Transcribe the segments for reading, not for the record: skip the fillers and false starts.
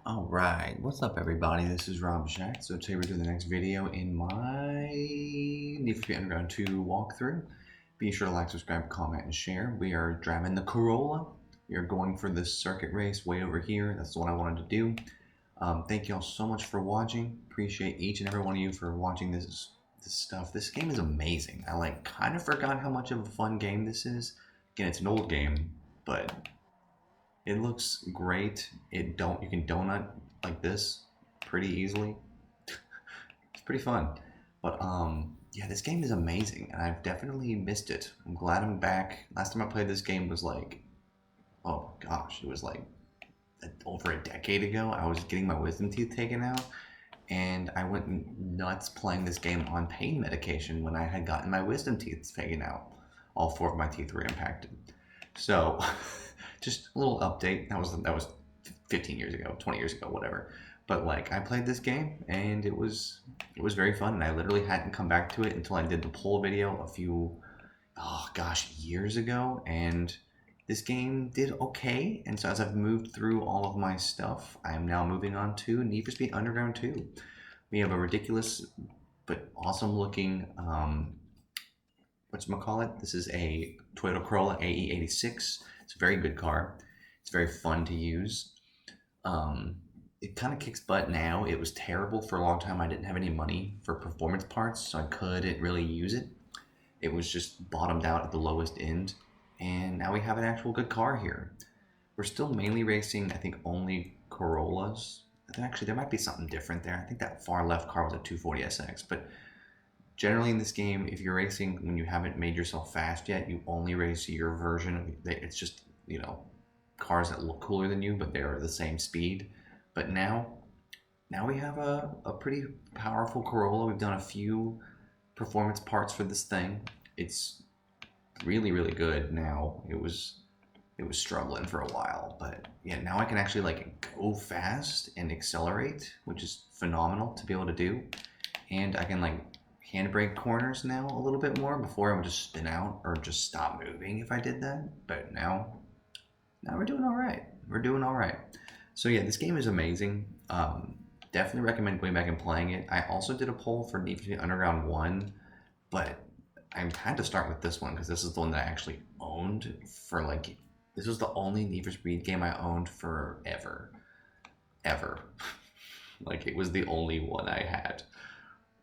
Alright, what's up everybody? This is Rob Shack. So today we're doing the next video in my Need for Speed Underground 2 walkthrough. Be sure to like, subscribe, comment, and share. We are driving the Corolla. We are going for this circuit race way over here. That's the one I wanted to do. Thank you all so much for watching. Appreciate each and every one of you for watching this stuff. This game is amazing. I kind of forgot how much of a fun game this is. Again, it's an old game, but it looks great. You can donut like this pretty easily. It's pretty fun. But yeah, this game is amazing and I've definitely missed it. I'm glad I'm back. Last time I played this game was oh gosh, it was over a decade ago. I was getting my wisdom teeth taken out and I went nuts playing this game on pain medication when I had gotten my wisdom teeth taken out. All 4 of my teeth were impacted. So just a little update. That was 15 years ago, 20 years ago, whatever. But I played this game and it was very fun, and I literally hadn't come back to it until I did the poll video a few years ago, and this game did okay. And so as I've moved through all of my stuff, I'm now moving on to Need for Speed Underground 2. We have a ridiculous but awesome looking whatchamacallit. This is a Toyota Corolla AE86. It's a very good car. It's very fun to use. It kind of kicks butt now. It was terrible for a long time. I didn't have any money for performance parts, so I couldn't really use it. It was just bottomed out at the lowest end, and now we have an actual good car here. We're still mainly racing, I think, only Corollas. Actually, there might be something different there. I think that far left car was a 240SX, but generally in this game, if you're racing when you haven't made yourself fast yet, you only race your version of it. It's just, cars that look cooler than you, but they're the same speed. But now we have a pretty powerful Corolla. We've done a few performance parts for this thing. It's really, really good now. It was struggling for a while, but yeah, now I can actually go fast and accelerate, which is phenomenal to be able to do. And I can handbrake corners now a little bit more. Before I would just spin out or just stop moving if I did that, but now we're doing all right. We're doing all right. So yeah, this game is amazing. Definitely recommend going back and playing it. I also did a poll for Need for Speed Underground 1, but I had to start with this one because this is the one that I actually owned for this was the only Need for Speed game I owned forever. Ever. It was the only one I had.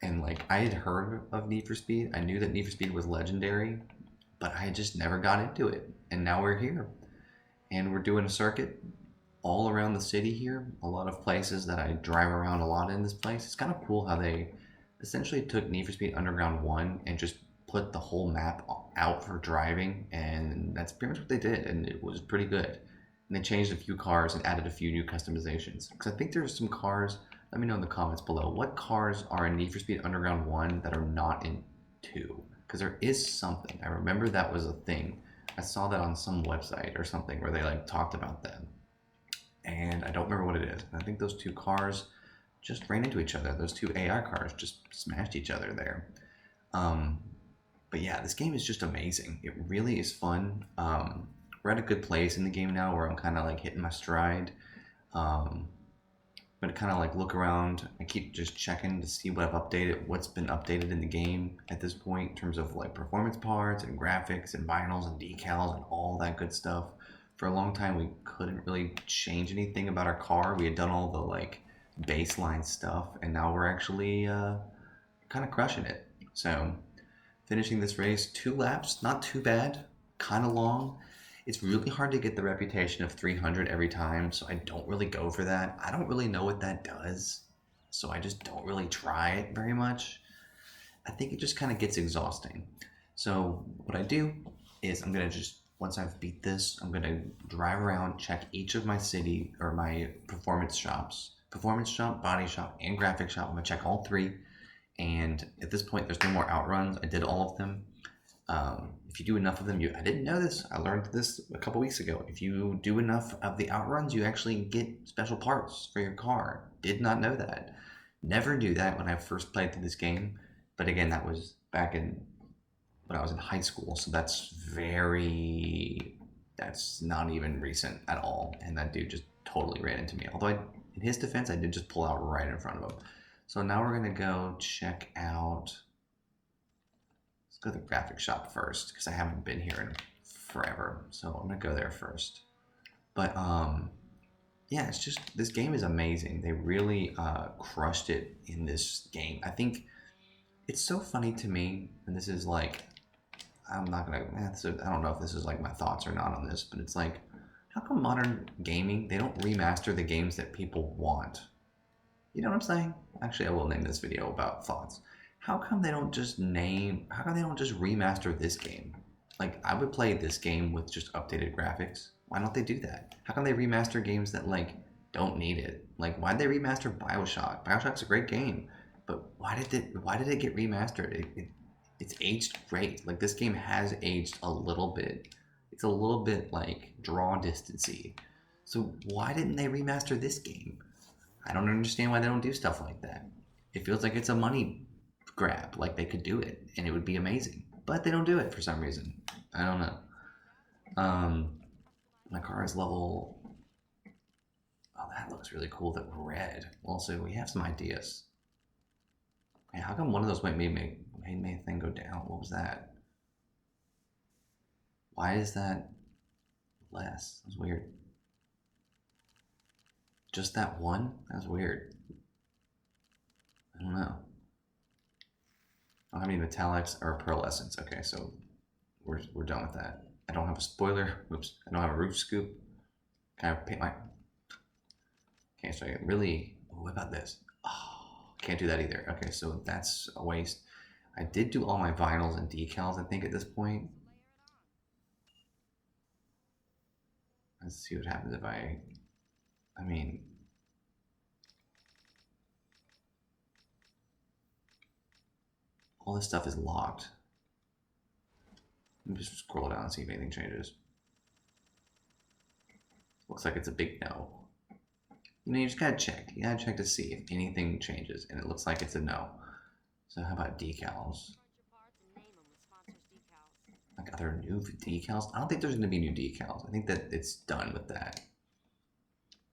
And I had heard of Need for Speed. I knew that Need for Speed was legendary, but I just never got into it. And now we're here. And we're doing a circuit all around the city here. A lot of places that I drive around a lot in this place. It's kind of cool how they essentially took Need for Speed Underground 1 and just put the whole map out for driving. And that's pretty much what they did. And it was pretty good. And they changed a few cars and added a few new customizations. Because I think there's some cars. Let me know in the comments below what cars are in Need for Speed Underground 1 that are not in 2. Because there is something. I remember that was a thing. I saw that on some website or something where they talked about that. And I don't remember what it is. I think those 2 cars just ran into each other. Those 2 AI cars just smashed each other there. But yeah, this game is just amazing. It really is fun. We're at a good place in the game now where I'm kind of hitting my stride. But kind of look around. I keep just checking to see what I've updated, what's been updated in the game at this point in terms of performance parts and graphics and vinyls and decals and all that good stuff. For a long time, we couldn't really change anything about our car. We had done all the baseline stuff, and now we're actually kind of crushing it. So finishing this race, 2 laps, not too bad, kind of long. It's really hard to get the reputation of 300 every time, so I don't really go for that. I don't really know what that does, so I just don't really try it very much. I think it just kind of gets exhausting. So what I do is I'm going to once I've beat this, I'm going to drive around, check each of my city or my performance shops. Performance shop, body shop, and graphic shop. I'm going to check all 3. And at this point, there's no more Outruns. I did all of them. If you do enough of them, I didn't know this. I learned this a couple weeks ago. If you do enough of the Outruns, you actually get special parts for your car. Did not know that. Never knew that when I first played through this game. But again, that was back in when I was in high school. So that's not even recent at all. And that dude just totally ran into me. Although In his defense, I did just pull out right in front of him. So now we're gonna go check out. Let's go to the graphic shop first because I haven't been here in forever. So I'm gonna go there first. But yeah, it's just this game is amazing. They really crushed it in this game. I think it's so funny to me, and this is like, I'm not gonna. I don't know if this is like my thoughts or not on this, but it's like, how come modern gaming they don't remaster the games that people want? You know what I'm saying? Actually, I will name this video about thoughts. How come they don't just name? How come they don't just remaster this game? Like, I would play this game with just updated graphics. Why don't they do that? How come they remaster games that like don't need it? Like, why'd they remaster Bioshock? Bioshock's a great game, but why did it get remastered? It's aged great. Like, this game has aged a little bit. It's a little bit like draw distancey. So why didn't they remaster this game? I don't understand why they don't do stuff like that. It feels like it's a money grab. Like, they could do it and it would be amazing, but they don't do it for some reason. I don't know. My car is level. Oh, that looks really cool. That red. Also, we have some ideas. Hey, how come one of those made my thing go down? What was that? Why is that less? That's weird. Just that one? That's weird. I don't know. I don't have any metallics or pearlescence. Okay, so we're done with that. I don't have a spoiler. Oops. I don't have a roof scoop. Can I paint my... Okay, so I really... What about this? Oh, can't do that either. Okay, so that's a waste. I did do all my vinyls and decals, I think, at this point. Let's see what happens if I mean... All this stuff is locked. Let me just scroll down and see if anything changes. Looks like it's a big no. You know, you just gotta check. You gotta check to see if anything changes, and it looks like it's a no. So how about decals? Like, are there new decals? I don't think there's gonna be new decals. I think that it's done with that.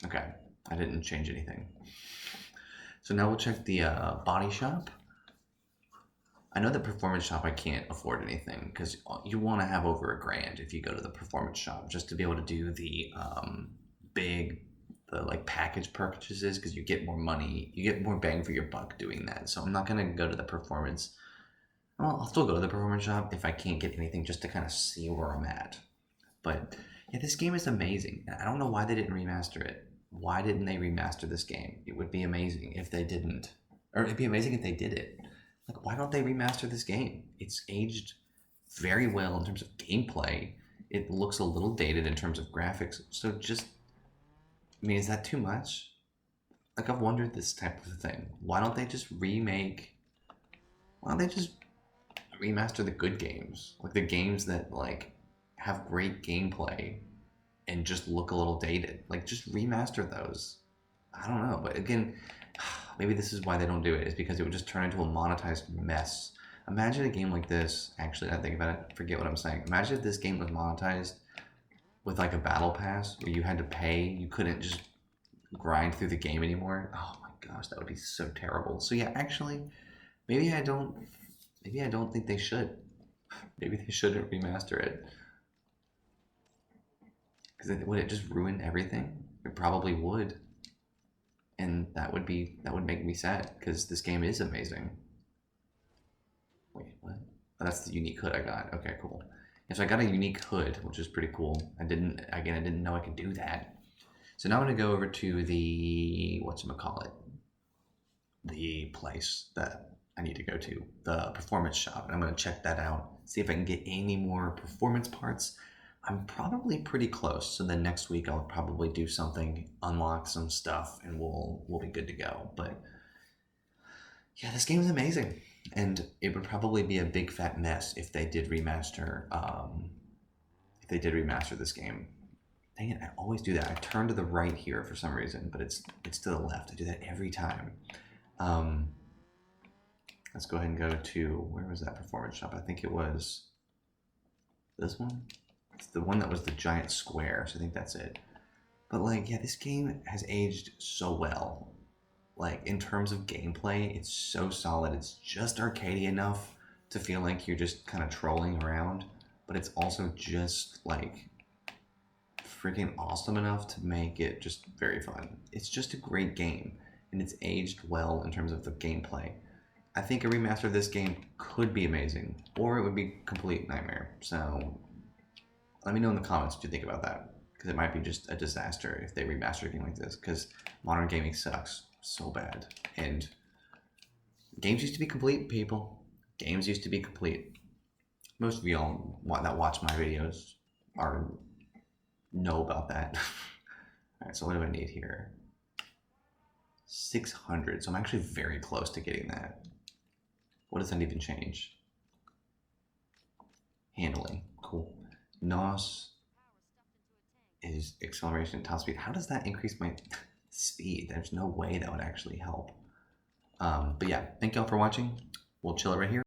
Okay, I didn't change anything. So now we'll check the body shop. I know the performance shop I can't afford anything because you want to have over $1,000 if you go to the performance shop just to be able to do the like package purchases because you get more money, you get more bang for your buck doing that. So I'm not gonna go to the performance. Well, I'll still go to the performance shop if I can't get anything just to kind of see where I'm at. But yeah, this game is amazing. I don't know why they didn't remaster it. Why didn't they remaster this game? It would be amazing if they didn't, or it'd be amazing if they did it. Like, why don't they remaster this game? It's aged very well in terms of gameplay. It looks a little dated in terms of graphics. So just, I mean, is that too much? Like, I've wondered this type of thing. Why don't they just remaster the good games? Like, the games that, like, have great gameplay and just look a little dated. Like, just remaster those. I don't know. But again, maybe this is why they don't do it, is because it would just turn into a monetized mess. Imagine a game like this, actually, I think about it, forget what I'm saying. Imagine if this game was monetized with like a battle pass where you had to pay, you couldn't just grind through the game anymore. Oh my gosh, that would be so terrible. So yeah, actually, maybe I don't think they should. Maybe they shouldn't remaster it. Because would it just ruin everything? It probably would. And that would make me sad because this game is amazing. Wait, what? Oh, that's the unique hood I got. Okay, cool. Yeah, so I got a unique hood, which is pretty cool. I didn't know I could do that. So now I'm gonna go over to the whatchamacallit, the place that I need to go to, the performance shop, and I'm gonna check that out, see if I can get any more performance parts. I'm probably pretty close, so then next week I'll probably do something, unlock some stuff, and we'll be good to go. But yeah, this game is amazing, and it would probably be a big fat mess if they did remaster. This game. Dang it! I always do that. I turn to the right here for some reason, but it's to the left. I do that every time. Let's go ahead and go to, where was that performance shop? I think it was this one. It's the one that was the giant square, so I think that's it. But like, yeah, this game has aged so well. Like in terms of gameplay, it's so solid. It's just arcadey enough to feel like you're just kind of trolling around, but it's also just like freaking awesome enough to make it just very fun. It's just a great game, and it's aged well in terms of the gameplay. I think a remaster of this game could be amazing, or it would be a complete nightmare. So let me know in the comments what you think about that, because it might be just a disaster if they remaster a game like this, because modern gaming sucks so bad. And games used to be complete, people. Games used to be complete. Most of y'all that watch my videos are know about that. All right, so what do I need here? 600. So I'm actually very close to getting that. What does that even change? Handling. Cool. NOS is acceleration and top speed. How does that increase my speed? There's no way that would actually help. But yeah, thank y'all for watching. We'll chill it right here.